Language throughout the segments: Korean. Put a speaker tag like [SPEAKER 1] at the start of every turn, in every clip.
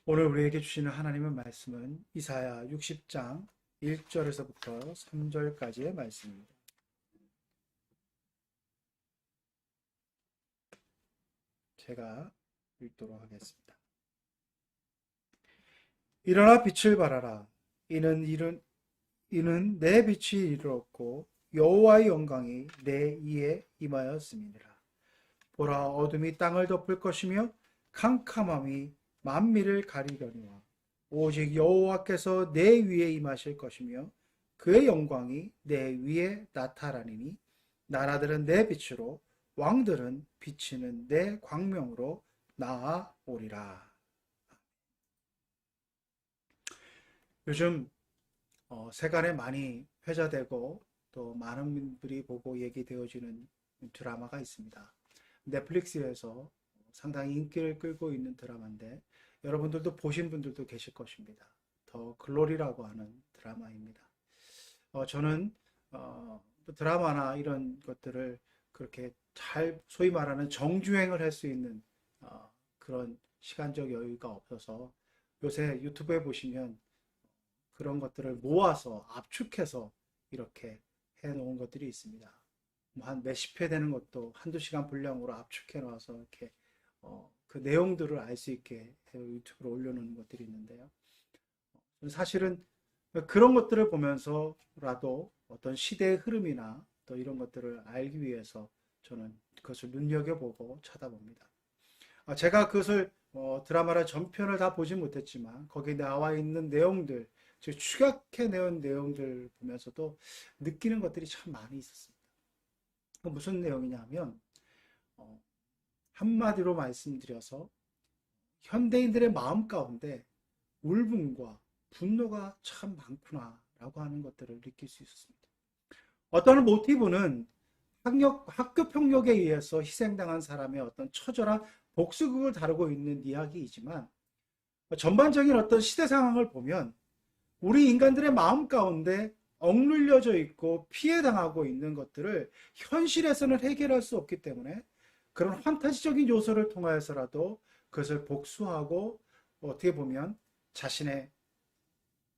[SPEAKER 1] 오늘 우리에게 주시는 하나님의 말씀은 이사야 60장 1절에서부터 3절까지의 말씀입니다. 제가 읽도록 하겠습니다. 일어나 빛을 발하라. 이는 내 빛이 이르렀고 여호와의 영광이 내 위에 임하였음이니라. 보라, 어둠이 땅을 덮을 것이며 캄캄함이 만미를 가리려니와 오직 여호와께서 내 위에 임하실 것이며 그의 영광이 내 위에 나타나리니 나라들은 내 빛으로 왕들은 비치는 내 광명으로 나아오리라. 요즘 세간에 많이 회자되고 또 많은 분들이 보고 얘기되어지는 드라마가 있습니다. 넷플릭스에서 상당히 인기를 끌고 있는 드라마인데 여러분들도 보신 분들도 계실 것입니다. 더 글로리라고 하는 드라마입니다. 저는 드라마나 이런 것들을 그렇게 잘 소위 말하는 정주행을 할 수 있는 그런 시간적 여유가 없어서 요새 유튜브에 보시면 그런 것들을 모아서 압축해서 이렇게 해놓은 것들이 있습니다. 한 몇십 회 되는 것도 한두 시간 분량으로 압축해 놔서 이렇게 그 내용들을 알 수 있게 유튜브로 올려놓는 것들이 있는데요. 사실은 그런 것들을 보면서라도 어떤 시대의 흐름이나 또 이런 것들을 알기 위해서 저는 그것을 눈여겨보고 쳐다봅니다. 제가 그것을 드라마를 전편을 다 보지 못했지만 거기에 나와 있는 내용들, 즉 축약해 내온 내용들 보면서도 느끼는 것들이 참 많이 있었습니다. 무슨 내용이냐면 한마디로 말씀드려서 현대인들의 마음 가운데 울분과 분노가 참 많구나라고 하는 것들을 느낄 수 있었습니다. 어떤 모티브는 학교 폭력에 의해서 희생당한 사람의 어떤 처절한 복수극을 다루고 있는 이야기이지만 전반적인 어떤 시대 상황을 보면 우리 인간들의 마음 가운데 억눌려져 있고 피해당하고 있는 것들을 현실에서는 해결할 수 없기 때문에 그런 판타지적인 요소를 통하여서라도 그것을 복수하고 어떻게 보면 자신의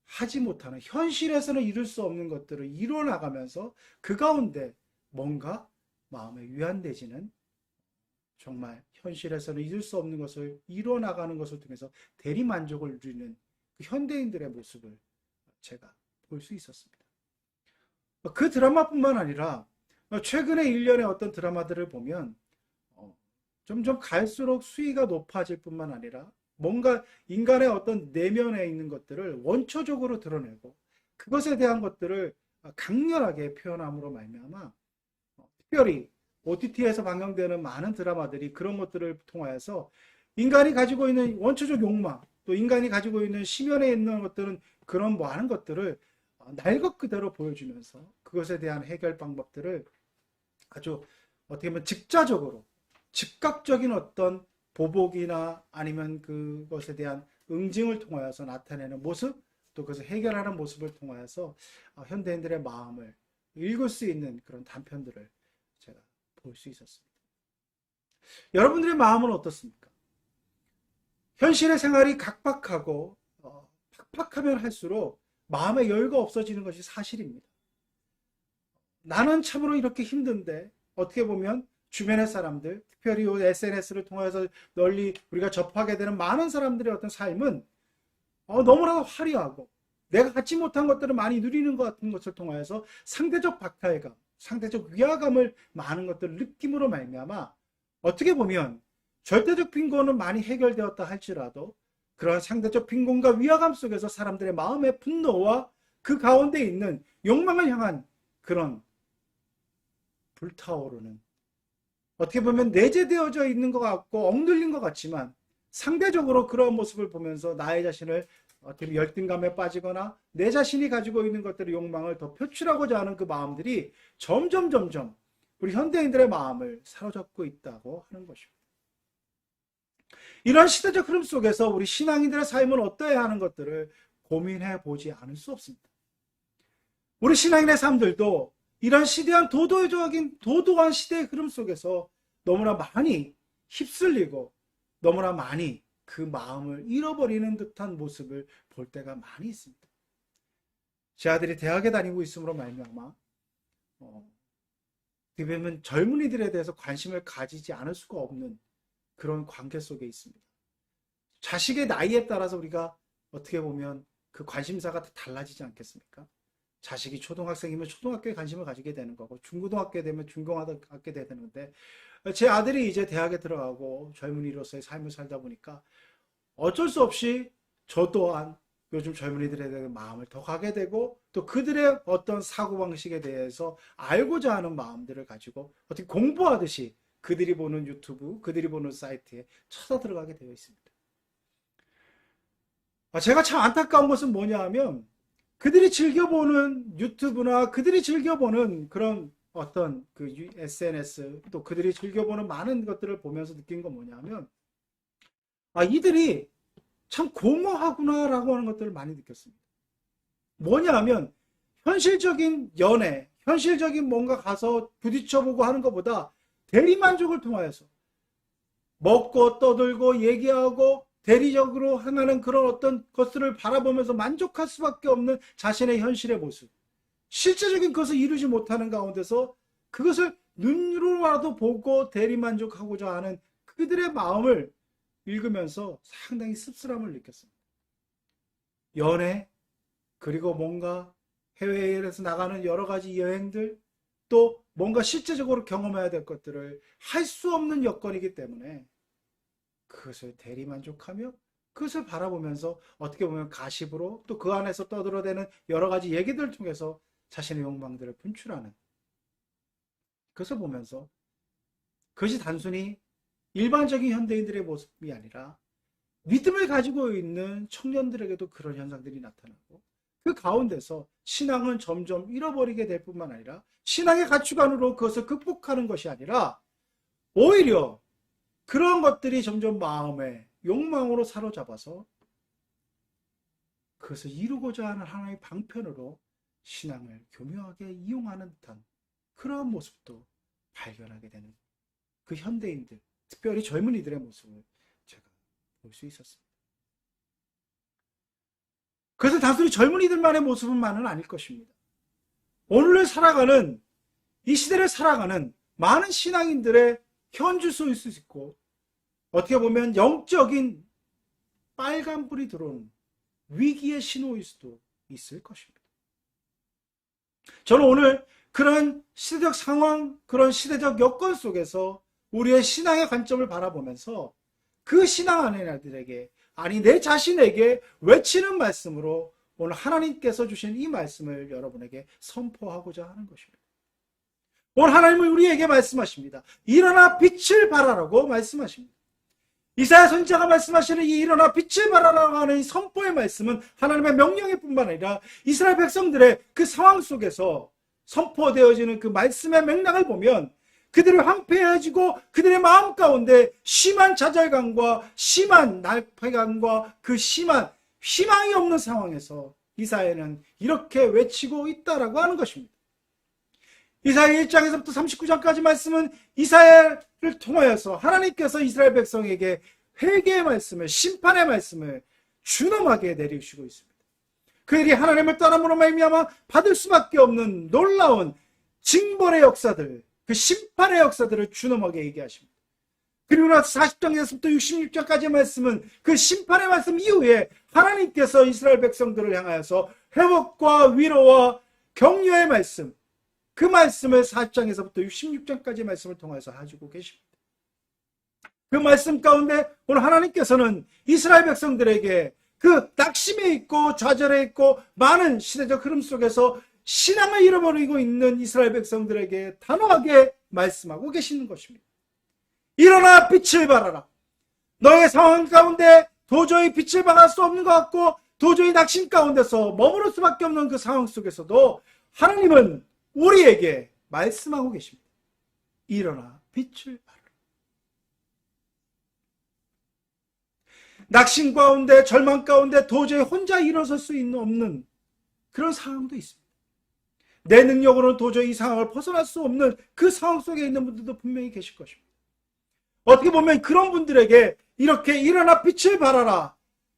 [SPEAKER 1] 하지 못하는 현실에서는 이룰 수 없는 것들을 이뤄나가면서 그 가운데 뭔가 마음에 위안되지는 정말 현실에서는 이룰 수 없는 것을 이뤄나가는 것을 통해서 대리만족을 누리는 그 현대인들의 모습을 제가 볼 수 있었습니다. 그 드라마뿐만 아니라 최근에 일련의 어떤 드라마들을 보면 점점 갈수록 수위가 높아질 뿐만 아니라 뭔가 인간의 어떤 내면에 있는 것들을 원초적으로 드러내고 그것에 대한 것들을 강렬하게 표현함으로 말미암아 특별히 OTT에서 방영되는 많은 드라마들이 그런 것들을 통하여서 인간이 가지고 있는 원초적 욕망 또 인간이 가지고 있는 심연에 있는 것들은 그런 많은 것들을 날 것 그대로 보여주면서 그것에 대한 해결 방법들을 아주 어떻게 보면 직자적으로 즉각적인 어떤 보복이나 아니면 그것에 대한 응징을 통하여서 나타내는 모습 또 그것을 해결하는 모습을 통하여서 현대인들의 마음을 읽을 수 있는 그런 단편들을 제가 볼 수 있었습니다. 여러분들의 마음은 어떻습니까? 현실의 생활이 각박하고 팍팍하면 할수록 마음의 여유가 없어지는 것이 사실입니다. 나는 참으로 이렇게 힘든데 어떻게 보면 주변의 사람들, 특별히 SNS를 통해서 널리 우리가 접하게 되는 많은 사람들의 어떤 삶은 너무나도 화려하고 내가 갖지 못한 것들을 많이 누리는 것 같은 것을 통해서 상대적 박탈감, 상대적 위화감을 많은 것들을 느낌으로 말미암아 어떻게 보면 절대적 빈곤은 많이 해결되었다 할지라도 그러한 상대적 빈곤과 위화감 속에서 사람들의 마음의 분노와 그 가운데 있는 욕망을 향한 그런 불타오르는 어떻게 보면 내재되어져 있는 것 같고 억눌린 것 같지만 상대적으로 그런 모습을 보면서 나의 자신을 어떻게 열등감에 빠지거나 내 자신이 가지고 있는 것들의 욕망을 더 표출하고자 하는 그 마음들이 점점 우리 현대인들의 마음을 사로잡고 있다고 하는 것입니다. 이런 시대적 흐름 속에서 우리 신앙인들의 삶은 어떠해야 하는 것들을 고민해 보지 않을 수 없습니다. 우리 신앙인의 삶들도 이런 시대한 도도한 시대의 흐름 속에서 너무나 많이 휩쓸리고 너무나 많이 그 마음을 잃어버리는 듯한 모습을 볼 때가 많이 있습니다. 제 아들이 대학에 다니고 있으므로 말미암아 어떻게 보면 젊은이들에 대해서 관심을 가지지 않을 수가 없는 그런 관계 속에 있습니다. 자식의 나이에 따라서 우리가 어떻게 보면 그 관심사가 다 달라지지 않겠습니까? 자식이 초등학생이면 초등학교에 관심을 가지게 되는 거고 중고등학교에 되면 중고등학교에 되는데 제 아들이 이제 대학에 들어가고 젊은이로서의 삶을 살다 보니까 어쩔 수 없이 저 또한 요즘 젊은이들에 대한 마음을 더 가게 되고 또 그들의 어떤 사고방식에 대해서 알고자 하는 마음들을 가지고 어떻게 공부하듯이 그들이 보는 유튜브, 그들이 보는 사이트에 찾아 들어가게 되어 있습니다. 제가 참 안타까운 것은 뭐냐 하면 그들이 즐겨보는 유튜브나 그들이 즐겨보는 그런 어떤 그 SNS 또 그들이 즐겨보는 많은 것들을 보면서 느낀 건 뭐냐 하면 이들이 참 공허하구나라고 하는 것들을 많이 느꼈습니다. 뭐냐 하면 현실적인 연애, 현실적인 뭔가 가서 부딪혀보고 하는 것보다 대리만족을 통하여서 먹고 떠들고 얘기하고 대리적으로 하는 그런 어떤 것들을 바라보면서 만족할 수밖에 없는 자신의 현실의 모습, 실제적인 것을 이루지 못하는 가운데서 그것을 눈으로라도 보고 대리만족하고자 하는 그들의 마음을 읽으면서 상당히 씁쓸함을 느꼈습니다. 연애, 그리고 뭔가 해외에서 나가는 여러 가지 여행들, 또 뭔가 실제적으로 경험해야 될 것들을 할 수 없는 여건이기 때문에 그것을 대리만족하며 그것을 바라보면서 어떻게 보면 가십으로 또 그 안에서 떠들어대는 여러 가지 얘기들을 통해서 자신의 욕망들을 분출하는 그것을 보면서 그것이 단순히 일반적인 현대인들의 모습이 아니라 믿음을 가지고 있는 청년들에게도 그런 현상들이 나타나고 그 가운데서 신앙은 점점 잃어버리게 될 뿐만 아니라 신앙의 가치관으로 그것을 극복하는 것이 아니라 오히려 그런 것들이 점점 마음의 욕망으로 사로잡아서 그것을 이루고자 하는 하나의 방편으로 신앙을 교묘하게 이용하는 듯한 그런 모습도 발견하게 되는 그 현대인들, 특별히 젊은이들의 모습을 제가 볼 수 있었습니다. 그래서 단순히 젊은이들만의 모습은만은 아닐 것입니다. 오늘을 살아가는, 이 시대를 살아가는 많은 신앙인들의 현주소일 수 있고 어떻게 보면 영적인 빨간불이 들어오는 위기의 신호일 수도 있을 것입니다. 저는 오늘 그런 시대적 상황, 그런 시대적 여건 속에서 우리의 신앙의 관점을 바라보면서 그 신앙 안에들에게, 아니 내 자신에게 외치는 말씀으로 오늘 하나님께서 주신 이 말씀을 여러분에게 선포하고자 하는 것입니다. 오늘 하나님은 우리에게 말씀하십니다. 일어나 빛을 발하라고 말씀하십니다. 이사야 선지자가 말씀하시는 이 일어나 빛을 발하라고 하는 이 선포의 말씀은 하나님의 명령일 뿐만 아니라 이스라엘 백성들의 그 상황 속에서 선포되어지는 그 말씀의 맥락을 보면 그들을 황폐해지고 그들의 마음 가운데 심한 좌절감과 심한 날패감과 그 심한 희망이 없는 상황에서 이사야는 이렇게 외치고 있다라고 하는 것입니다. 이사야 1장에서부터 39장까지 말씀은 이사야를 통하여서 하나님께서 이스라엘 백성에게 회개의 말씀을, 심판의 말씀을 준엄하게 내리시고 있습니다. 그들이 하나님을 떠남으로 말미암아 받을 수밖에 없는 놀라운 징벌의 역사들, 그 심판의 역사들을 준엄하게 얘기하십니다. 그리고 나서 40장에서부터 66장까지의 말씀은 그 심판의 말씀 이후에 하나님께서 이스라엘 백성들을 향하여서 회복과 위로와 격려의 말씀, 그 말씀을 40장에서부터 66장까지의 말씀을 통해서 해주고 계십니다. 그 말씀 가운데 오늘 하나님께서는 이스라엘 백성들에게 그 낙심해 있고 좌절해 있고 많은 시대적 흐름 속에서 신앙을 잃어버리고 있는 이스라엘 백성들에게 단호하게 말씀하고 계시는 것입니다. 일어나 빛을 발하라. 너의 상황 가운데 도저히 빛을 발할 수 없는 것 같고 도저히 낙심 가운데서 머무를 수밖에 없는 그 상황 속에서도 하나님은 우리에게 말씀하고 계십니다. 일어나 빛을 발하라. 낙심 가운데 절망 가운데 도저히 혼자 일어설 수 없는 그런 상황도 있습니다. 내 능력으로는 도저히 이 상황을 벗어날 수 없는 그 상황 속에 있는 분들도 분명히 계실 것입니다. 어떻게 보면 그런 분들에게 이렇게 일어나 빛을 발하라.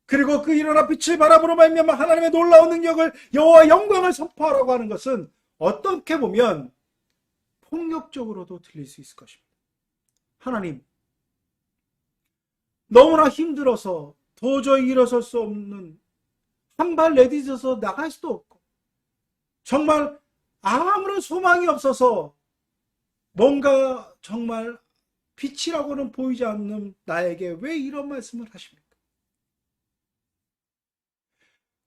[SPEAKER 1] 그리고 그 일어나 빛을 바람으로 말미암아 하나님의 놀라운 능력을 여호와 영광을 선포하라고 하는 것은 어떻게 보면 폭력적으로도 들릴 수 있을 것입니다. 하나님, 너무나 힘들어서 도저히 일어설 수 없는, 한 발 내딛어서 나갈 수도 없고 정말 아무런 소망이 없어서 뭔가 정말 빛이라고는 보이지 않는 나에게 왜 이런 말씀을 하십니까?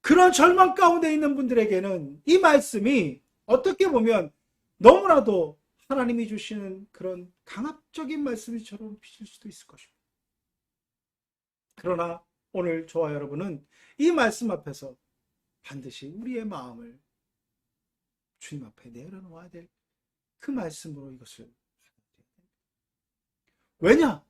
[SPEAKER 1] 그런 절망 가운데 있는 분들에게는 이 말씀이 어떻게 보면 너무나도 하나님이 주시는 그런 강압적인 말씀처럼 비칠 수도 있을 것입니다. 그러나 오늘 저와 여러분은 이 말씀 앞에서 반드시 우리의 마음을 주님 앞에 내려놓아야 될 그 말씀으로 이것을 받아들여야 됩니다. 왜냐?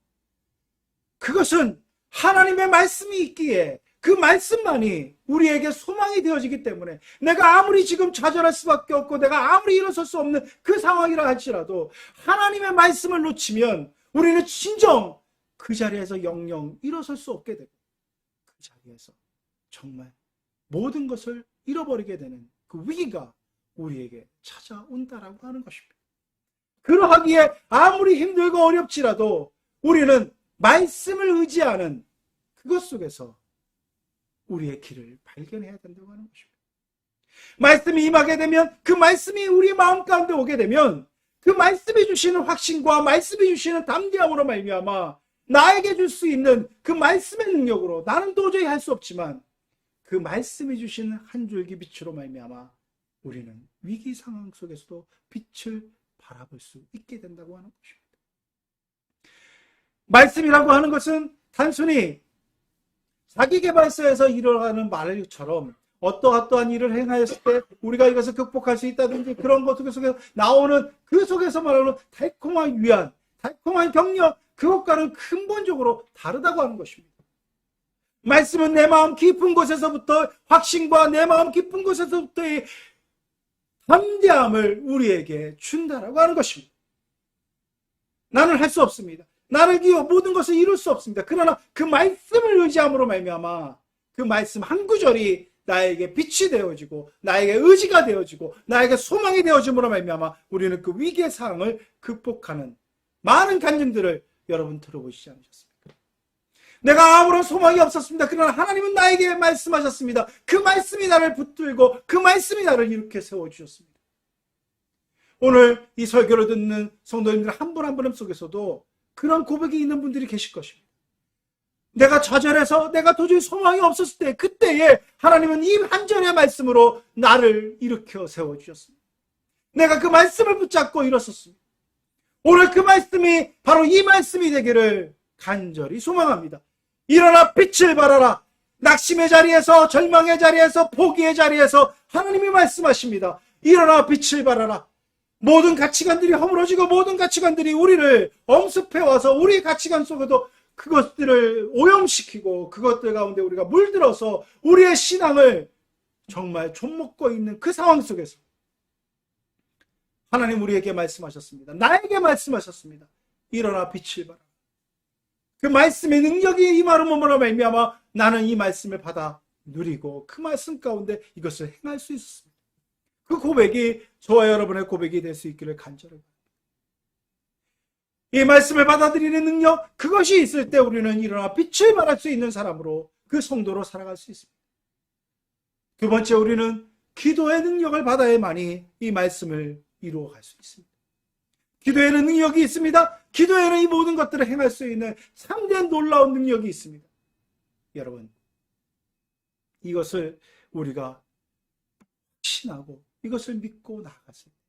[SPEAKER 1] 그것은 하나님의 말씀이 있기에 그 말씀만이 우리에게 소망이 되어지기 때문에 내가 아무리 지금 좌절할 수밖에 없고 내가 아무리 일어설 수 없는 그 상황이라 할지라도 하나님의 말씀을 놓치면 우리는 진정 그 자리에서 영영 일어설 수 없게 되고 그 자리에서 정말 모든 것을 잃어버리게 되는 그 위기가 우리에게 찾아온다라고 하는 것입니다. 그러하기에 아무리 힘들고 어렵지라도 우리는 말씀을 의지하는 그것 속에서 우리의 길을 발견해야 된다고 하는 것입니다. 말씀이 임하게 되면 그 말씀이 우리 마음 가운데 오게 되면 그 말씀이 주시는 확신과 말씀이 주시는 담대함으로 말미암아 나에게 줄 수 있는 그 말씀의 능력으로 나는 도저히 할 수 없지만 그 말씀이 주시는 한 줄기 빛으로 말미암아 우리는 위기 상황 속에서도 빛을 바라볼 수 있게 된다고 하는 것입니다. 말씀이라고 하는 것은 단순히 자기계발서에서 일어나는 말처럼 어떠한 일을 행하였을 때 우리가 이것을 극복할 수 있다든지 그런 것 속에서 나오는 그 속에서 말하는 달콤한 위안, 달콤한 격려, 그것과는 근본적으로 다르다고 하는 것입니다. 말씀은 내 마음 깊은 곳에서부터 확신과 내 마음 깊은 곳에서부터의 담대함을 우리에게 준다라고 하는 것입니다. 나는 할 수 없습니다. 나를 기어 모든 것을 이룰 수 없습니다. 그러나 그 말씀을 의지함으로 말미암아 그 말씀 한 구절이 나에게 빛이 되어지고 나에게 의지가 되어지고 나에게 소망이 되어짐으로 말미암아 우리는 그 위기의 상황을 극복하는 많은 간증들을 여러분 들어보시지 않으셨습니까? 내가 아무런 소망이 없었습니다. 그러나 하나님은 나에게 말씀하셨습니다. 그 말씀이 나를 붙들고 그 말씀이 나를 이렇게 세워주셨습니다. 오늘 이 설교를 듣는 성도님들 한 분 한 분 속에서도 그런 고백이 있는 분들이 계실 것입니다. 내가 좌절해서 내가 도저히 소망이 없었을 때 그때에 하나님은 이 한 절의 말씀으로 나를 일으켜 세워주셨습니다. 내가 그 말씀을 붙잡고 일었었습니다. 오늘 그 말씀이 바로 이 말씀이 되기를 간절히 소망합니다. 일어나 빛을 발하라. 낙심의 자리에서 절망의 자리에서 포기의 자리에서 하나님이 말씀하십니다. 일어나 빛을 발하라. 모든 가치관들이 허물어지고 모든 가치관들이 우리를 엄습해와서 우리 가치관 속에도 그것들을 오염시키고 그것들 가운데 우리가 물들어서 우리의 신앙을 정말 좀먹고 있는 그 상황 속에서 하나님 우리에게 말씀하셨습니다. 나에게 말씀하셨습니다. 일어나 빛을 발하라. 그 말씀의 능력이 임하므로 말미암아 나는 이 말씀을 받아 누리고 그 말씀 가운데 이것을 행할 수 있었습니다. 그 고백이 저와 여러분의 고백이 될 수 있기를 간절히 바랍니다. 이 말씀을 받아들이는 능력, 그것이 있을 때 우리는 일어나 빛을 발할 수 있는 사람으로 그 성도로 살아갈 수 있습니다. 두 번째, 우리는 기도의 능력을 받아야만이 이 말씀을 이루어갈 수 있습니다. 기도에는 능력이 있습니다. 기도에는 이 모든 것들을 행할 수 있는 참된 놀라운 능력이 있습니다. 여러분, 이것을 우리가 확신하고 이것을 믿고 나아갔습니다.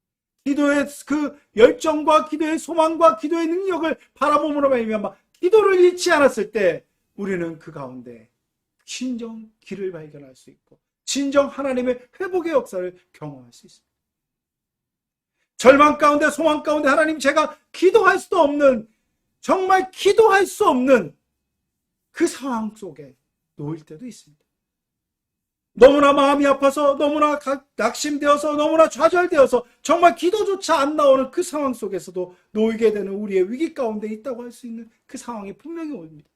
[SPEAKER 1] 기도의 그 열정과 기도의 소망과 기도의 능력을 바라봄으로 말미암아 기도를 잃지 않았을 때 우리는 그 가운데 진정 길을 발견할 수 있고 진정 하나님의 회복의 역사를 경험할 수 있습니다. 절망 가운데 소망 가운데 하나님 제가 기도할 수도 없는 정말 기도할 수 없는 그 상황 속에 놓일 때도 있습니다. 너무나 마음이 아파서 너무나 낙심되어서 너무나 좌절되어서 정말 기도조차 안 나오는 그 상황 속에서도 놓이게 되는 우리의 위기 가운데 있다고 할 수 있는 그 상황이 분명히 옵니다.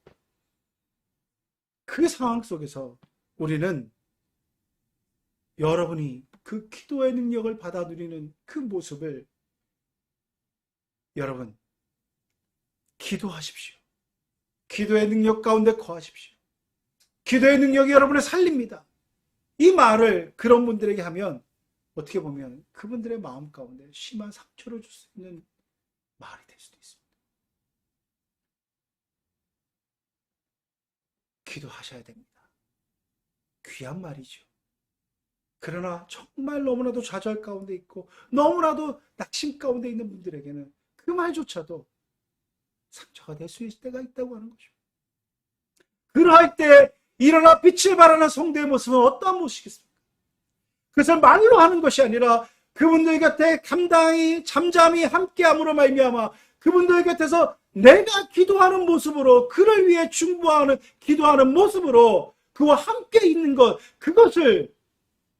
[SPEAKER 1] 그 상황 속에서 우리는 여러분이 그 기도의 능력을 받아 누리는 그 모습을 여러분 기도하십시오. 기도의 능력 가운데 거하십시오. 기도의 능력이 여러분을 살립니다. 이 말을 그런 분들에게 하면 어떻게 보면 그분들의 마음 가운데 심한 상처를 줄 수 있는 말이 될 수도 있습니다. 기도하셔야 됩니다. 귀한 말이죠. 그러나 정말 너무나도 좌절 가운데 있고 너무나도 낙심 가운데 있는 분들에게는 그 말조차도 상처가 될 수 있을 때가 있다고 하는 것입니다. 그러할 때 일어나 빛을 발하는 성도의 모습은 어떠한 모습이겠습니까? 그것을 말로 하는 것이 아니라 그분들 곁에 감당히 잠잠히 함께함으로 말미암아 그분들 곁에서 내가 기도하는 모습으로 그를 위해 중보하는 기도하는 모습으로 그와 함께 있는 것, 그것을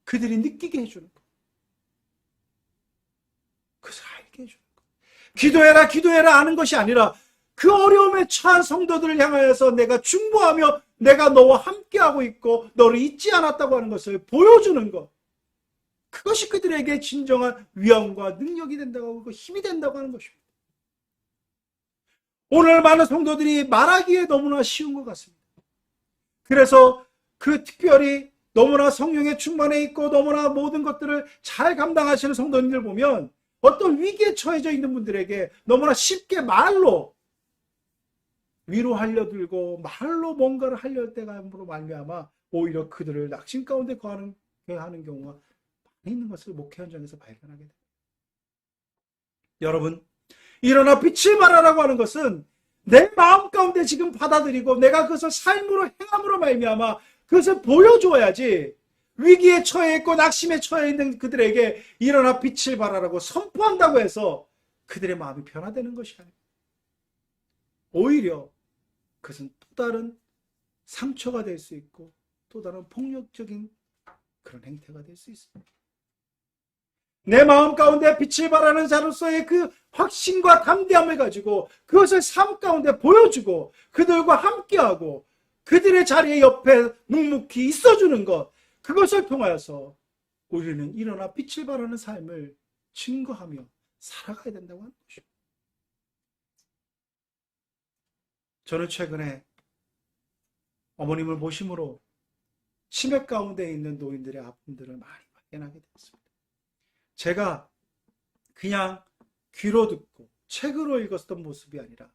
[SPEAKER 1] 그들이 느끼게 해주는 것, 그것을 알게 해주는 것. 기도해라 기도해라 하는 것이 아니라 그 어려움에 처한 성도들을 향하여서 내가 중보하며 내가 너와 함께하고 있고 너를 잊지 않았다고 하는 것을 보여주는 것, 그것이 그들에게 진정한 위엄과 능력이 된다고 하고 힘이 된다고 하는 것입니다. 오늘 많은 성도들이 말하기에 너무나 쉬운 것 같습니다. 그래서 그 특별히 너무나 성령에 충만해 있고 너무나 모든 것들을 잘 감당하시는 성도님들 보면 어떤 위기에 처해져 있는 분들에게 너무나 쉽게 말로 위로하려 들고 말로 뭔가를 하려 때감으로 말미암아 오히려 그들을 낙심 가운데 거하는 경우가 많이 있는 것을 목회 현장에서 발견하게 됩니다. 여러분, 일어나 빛을 발하라고 하는 것은 내 마음 가운데 지금 받아들이고 내가 그것을 삶으로 행함으로 말미암아 그것을 보여줘야지 위기에 처해 있고 낙심에 처해 있는 그들에게 일어나 빛을 발하라고 선포한다고 해서 그들의 마음이 변화되는 것이 아닙니다. 오히려 그것은 또 다른 상처가 될 수 있고 또 다른 폭력적인 그런 행태가 될 수 있습니다. 내 마음 가운데 빛을 발하는 자로서의 그 확신과 담대함을 가지고 그것을 삶 가운데 보여주고 그들과 함께하고 그들의 자리에 옆에 묵묵히 있어주는 것, 그것을 통하여서 우리는 일어나 빛을 발하는 삶을 증거하며 살아가야 된다고 하는 것입니다. 저는 최근에 어머님을 모심으로 치매 가운데 있는 노인들의 아픔들을 많이 발견하게 되었습니다. 제가 그냥 귀로 듣고 책으로 읽었던 모습이 아니라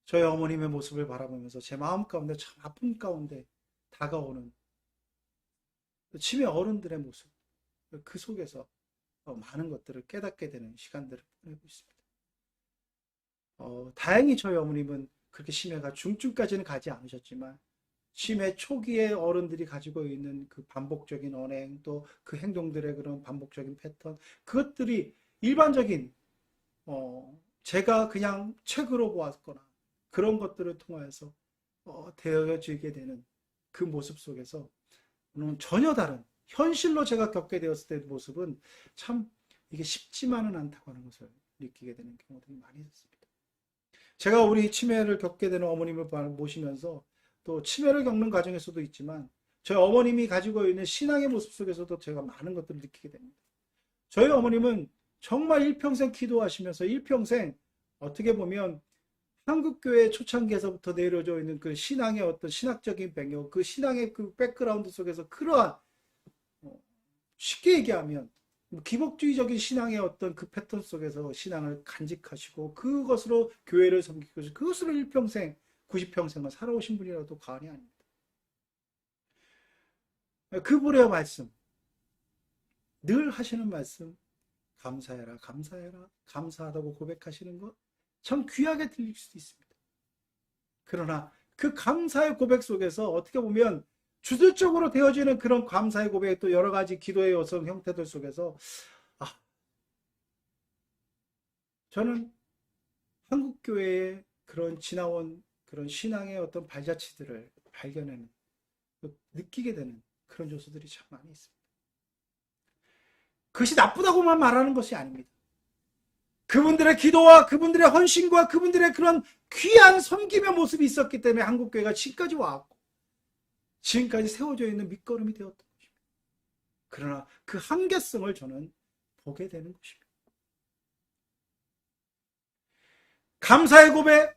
[SPEAKER 1] 저희 어머님의 모습을 바라보면서 제 마음 가운데 참 아픔 가운데 다가오는 치매 어른들의 모습, 그 속에서 많은 것들을 깨닫게 되는 시간들을 보내고 있습니다. 다행히 저희 어머님은 그렇게 치매가 중증까지는 가지 않으셨지만 치매 초기에 어른들이 가지고 있는 그 반복적인 언행, 또 그 행동들의 그런 반복적인 패턴, 그것들이 일반적인 제가 그냥 책으로 보았거나 그런 것들을 통하여서 되어지게 되는 그 모습 속에서 전혀 다른 현실로 제가 겪게 되었을 때의 모습은 참 이게 쉽지만은 않다고 하는 것을 느끼게 되는 경우들이 많이 있었습니다. 제가 우리 치매를 겪게 되는 어머님을 모시면서 또 치매를 겪는 과정에서도 있지만 저희 어머님이 가지고 있는 신앙의 모습 속에서도 제가 많은 것들을 느끼게 됩니다. 저희 어머님은 정말 일평생 기도하시면서 일평생 어떻게 보면 한국교회 초창기에서부터 내려져 있는 그 신앙의 어떤 신학적인 배경, 그 신앙의 그 백그라운드 속에서 그러한 쉽게 얘기하면 기복주의적인 신앙의 어떤 그 패턴 속에서 신앙을 간직하시고 그것으로 교회를 섬기고 그것으로 일평생 90평생을 살아오신 분이라도 과언이 아닙니다. 그분의 말씀, 늘 하시는 말씀, 감사해라, 감사해라, 감사하다고 고백하시는 것 참 귀하게 들릴 수도 있습니다. 그러나 그 감사의 고백 속에서 어떻게 보면 주술적으로 되어지는 그런 감사의 고백, 또 여러 가지 기도의 여성 형태들 속에서 저는 한국교회의 그런 지나온 그런 신앙의 어떤 발자취들을 발견하는, 느끼게 되는 그런 요소들이 참 많이 있습니다. 그것이 나쁘다고만 말하는 것이 아닙니다. 그분들의 기도와 그분들의 헌신과 그분들의 그런 귀한 섬김의 모습이 있었기 때문에 한국교회가 지금까지 와왔고 지금까지 세워져 있는 밑거름이 되었던 것입니다. 그러나 그 한계성을 저는 보게 되는 것입니다. 감사의 고백,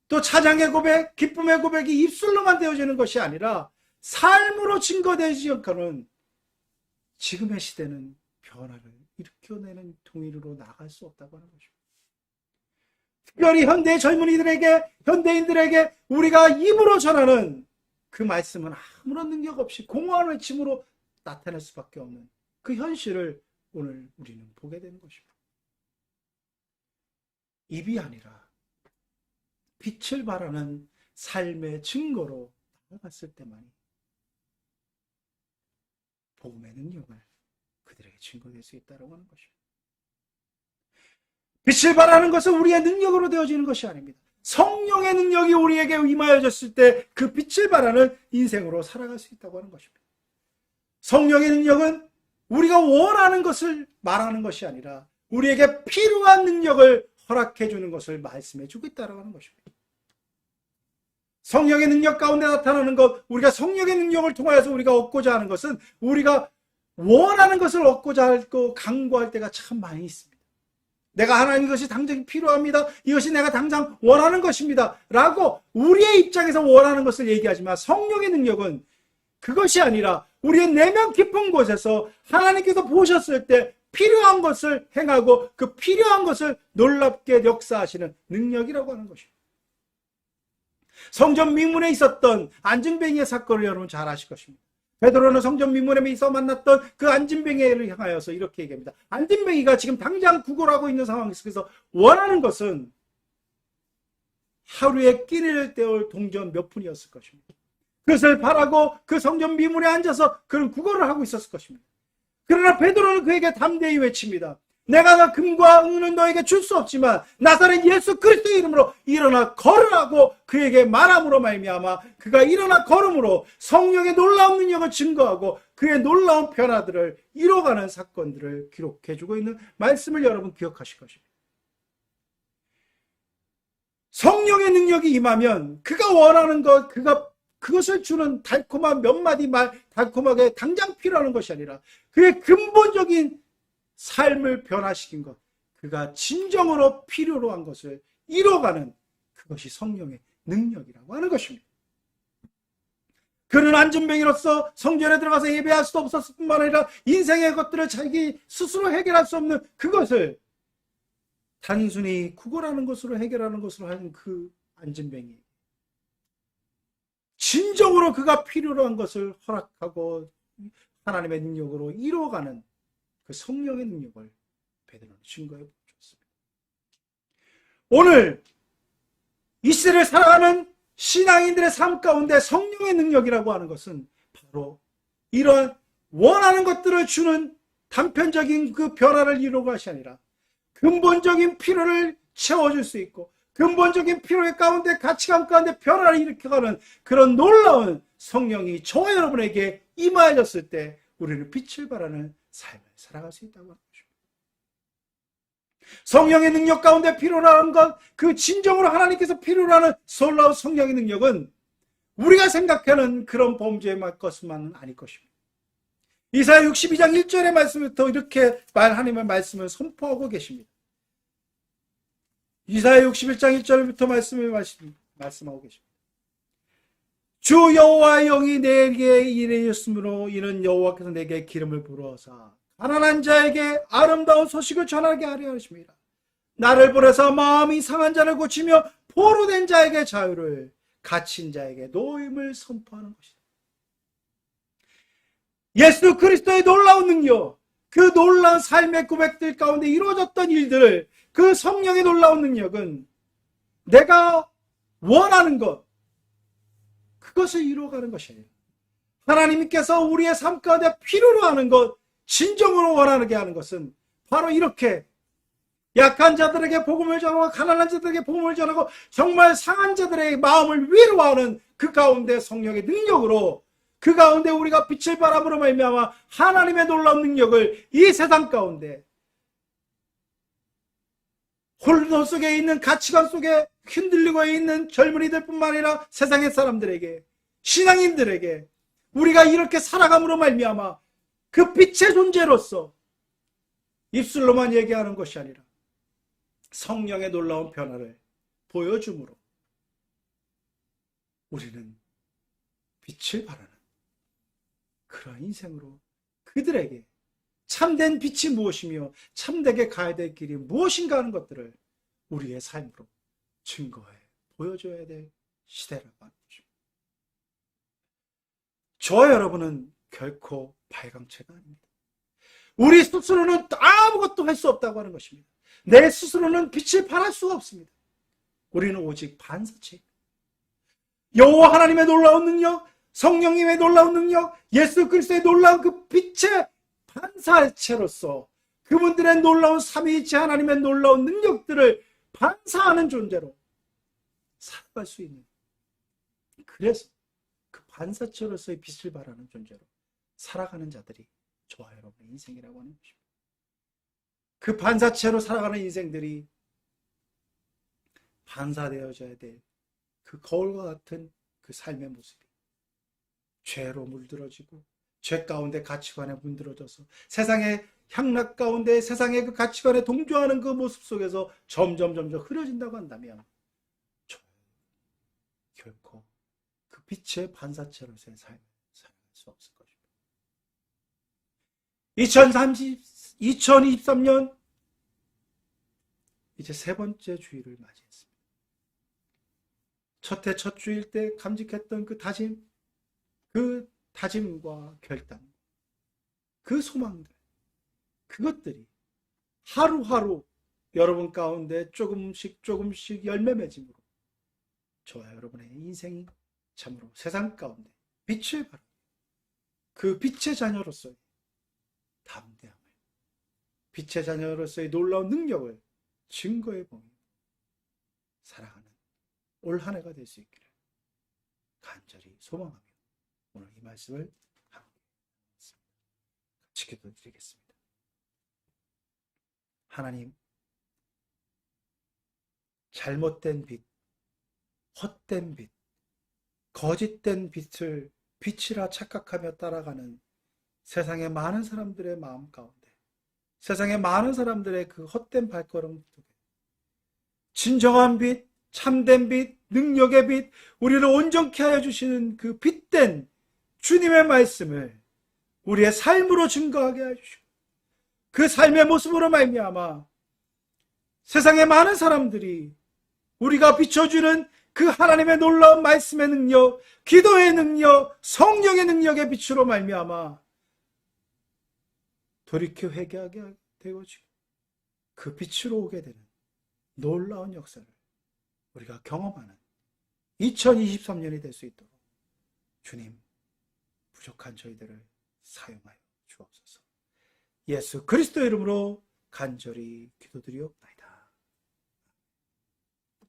[SPEAKER 1] 또 찬양의 고백, 기쁨의 고백이 입술로만 되어지는 것이 아니라 삶으로 증거되지 않고는 지금의 시대는 변화를 일으켜내는 통일으로 나갈 수 없다고 하는 것입니다. 특별히 현대 젊은이들에게, 현대인들에게 우리가 입으로 전하는 그 말씀은 아무런 능력 없이 공허한 외침으로 나타날 수밖에 없는 그 현실을 오늘 우리는 보게 되는 것입니다. 입이 아니라 빛을 발하는 삶의 증거로 나아갔을 때만이 복음의 능력을 그들에게 증거될 수 있다고 하는 것입니다. 빛을 발하는 것은 우리의 능력으로 되어지는 것이 아닙니다. 성령의 능력이 우리에게 임하여졌을 때 그 빛을 발하는 인생으로 살아갈 수 있다고 하는 것입니다. 성령의 능력은 우리가 원하는 것을 말하는 것이 아니라 우리에게 필요한 능력을 허락해 주는 것을 말씀해 주고 있다고 하는 것입니다. 성령의 능력 가운데 나타나는 것, 우리가 성령의 능력을 통하여서 우리가 얻고자 하는 것은 우리가 원하는 것을 얻고자 하고 강구할 때가 참 많이 있습니다. 내가 하나님 이것이 당장 필요합니다. 이것이 내가 당장 원하는 것입니다. 라고 우리의 입장에서 원하는 것을 얘기하지만 성령의 능력은 그것이 아니라 우리의 내면 깊은 곳에서 하나님께서 보셨을 때 필요한 것을 행하고 그 필요한 것을 놀랍게 역사하시는 능력이라고 하는 것입니다. 성전 미문에 있었던 안진뱅이의 사건을 여러분 잘 아실 것입니다. 베드로는 성전 미문에서 만났던 그 안진뱅이를 향하여서 이렇게 얘기합니다. 안진뱅이가 지금 당장 구걸하고 있는 상황 속에서 원하는 것은 하루에 끼니를 때울 동전 몇 푼이었을 것입니다. 그것을 바라고 그 성전 미문에 앉아서 그런 구걸을 하고 있었을 것입니다. 그러나 베드로는 그에게 담대히 외칩니다. 내가 금과 은은 너에게 줄 수 없지만 나사렛 예수 그리스도의 이름으로 일어나 걸으라고 그에게 말함으로 말미암아 그가 일어나 걸음으로 성령의 놀라운 능력을 증거하고 그의 놀라운 변화들을 이뤄가는 사건들을 기록해주고 있는 말씀을 여러분 기억하실 것입니다. 성령의 능력이 임하면 그가 원하는 것, 그것을 주는 달콤한 몇 마디 말, 달콤하게 당장 필요한 것이 아니라 그의 근본적인 삶을 변화시킨 것, 그가 진정으로 필요로 한 것을 이뤄가는 그것이 성령의 능력이라고 하는 것입니다. 그는 안진뱅이로서 성전에 들어가서 예배할 수 없었을 뿐만 아니라 인생의 것들을 자기 스스로 해결할 수 없는 그것을 단순히 구걸하는 것으로 해결하는 것으로 하는 그 안진뱅이, 진정으로 그가 필요로 한 것을 허락하고 하나님의 능력으로 이루어가는 그 성령의 능력을 베드로는 증거해 보였습니다. 오늘 이 시대를 살아가는 신앙인들의 삶 가운데 성령의 능력이라고 하는 것은 바로 이런 원하는 것들을 주는 단편적인 그 변화를 이루는 것이 아니라 근본적인 필요를 채워줄 수 있고 근본적인 필요의 가운데 가치관 가운데 변화를 일으켜가는 그런 놀라운 성령이 저와 여러분에게 임하여졌을 때 우리는 빛을 발하는 삶을 살아갈 수 있다고 하는 것입니다. 성령의 능력 가운데 필요로 하는 것, 그 진정으로 하나님께서 필요로 하는 놀라운 성령의 능력은 우리가 생각하는 그런 범죄의 것만은 아닐 것입니다. 이사야 62장 1절의 말씀부터 이렇게 하나님의 말씀을 선포하고 계십니다. 이사야 61장 1절부터 말씀하고 계십니다. 주 여호와의 영이 내게 이르셨으므로 이는 여호와께서 내게 기름을 부어사 가난한 자에게 아름다운 소식을 전하게 하려 하십니다. 나를 보내서 마음이 상한 자를 고치며 포로된 자에게 자유를, 갇힌 자에게 노임을 선포하는 것이다. 예수 그리스도의 놀라운 능력, 그 놀라운 삶의 고백들 가운데 이루어졌던 일들을, 그 성령의 놀라운 능력은 내가 원하는 것, 그것을 이루어가는 것이에요. 하나님께서 우리의 삶 가운데 필요로 하는 것, 진정으로 원하게 하는 것은 바로 이렇게 약한 자들에게 복음을 전하고 가난한 자들에게 복음을 전하고 정말 상한 자들의 마음을 위로하는 그 가운데 성령의 능력으로 그 가운데 우리가 빛을 바람으로 말미암아 하나님의 놀라운 능력을 이 세상 가운데 홀로 속에 있는 가치관 속에 흔들리고 있는 젊은이들 뿐만 아니라 세상의 사람들에게 신앙인들에게 우리가 이렇게 살아감으로 말미암아 그 빛의 존재로서 입술로만 얘기하는 것이 아니라 성령의 놀라운 변화를 보여줌으로 우리는 빛을 발하는 그런 인생으로 그들에게 참된 빛이 무엇이며 참되게 가야 될 길이 무엇인가 하는 것들을 우리의 삶으로 증거해 보여줘야 될 시대라고 하는 것입니다. 저와 여러분은 결코 발광체가 아닙니다. 우리 스스로는 아무것도 할 수 없다고 하는 것입니다. 내 스스로는 빛을 발할 수가 없습니다. 우리는 오직 반사체입니다. 여호와 하나님의 놀라운 능력, 성령님의 놀라운 능력, 예수 그리스도의 놀라운 그 빛의 반사체로서 그분들의 놀라운 삼위일체 하나님의 놀라운 능력들을 반사하는 존재로 살아갈 수 있는, 그래서 그 반사체로서의 빛을 발하는 존재로 살아가는 자들이 저와 여러분의 인생이라고 하는 것입니다. 그 반사체로 살아가는 인생들이 반사되어져야 될 그 거울과 같은 그 삶의 모습이 죄로 물들어지고 죄 가운데 가치관에 문드러져서 세상의 향락 가운데 세상의 그 가치관에 동조하는 그 모습 속에서 점점 흐려진다고 한다면 결코 그 빛의 반사체로서의 삶을 살아갈 수 없을 것입니다. 2023년 이제 세 번째 주일을 맞이했습니다. 첫 해 첫 주일 때 감직했던 그 다짐과 결단, 그 소망들, 그것들이 하루하루 여러분 가운데 조금씩 열매 맺음으로 저와 여러분의 인생이 참으로 세상 가운데 빛을 발하며 그 빛의 자녀로서의 담대함을, 빛의 자녀로서의 놀라운 능력을 증거해 보며 살아가는 올 한 해가 될 수 있기를 간절히 소망하며 오늘 이 말씀을 함께 하겠습니다. 같이 기도드리겠습니다. 하나님, 잘못된 빛, 헛된 빛, 거짓된 빛을 빛이라 착각하며 따라가는 세상의 많은 사람들의 마음 가운데, 세상의 많은 사람들의 그 헛된 발걸음 속에 진정한 빛, 참된 빛, 능력의 빛, 우리를 온전케 하여 주시는 그 빛된 주님의 말씀을 우리의 삶으로 증거하게 해주시고 그 삶의 모습으로 말미암아 세상의 많은 사람들이 우리가 비춰주는 그 하나님의 놀라운 말씀의 능력, 기도의 능력, 성령의 능력의 빛으로 말미암아 돌이켜 회개하게 되어지고 그 빛으로 오게 되는 놀라운 역사를 우리가 경험하는 2023년이 될 수 있도록 주님, 부족한 저희들을 사용하여 주옵소서. 예수 그리스도 이름으로 간절히 기도드리옵나이다.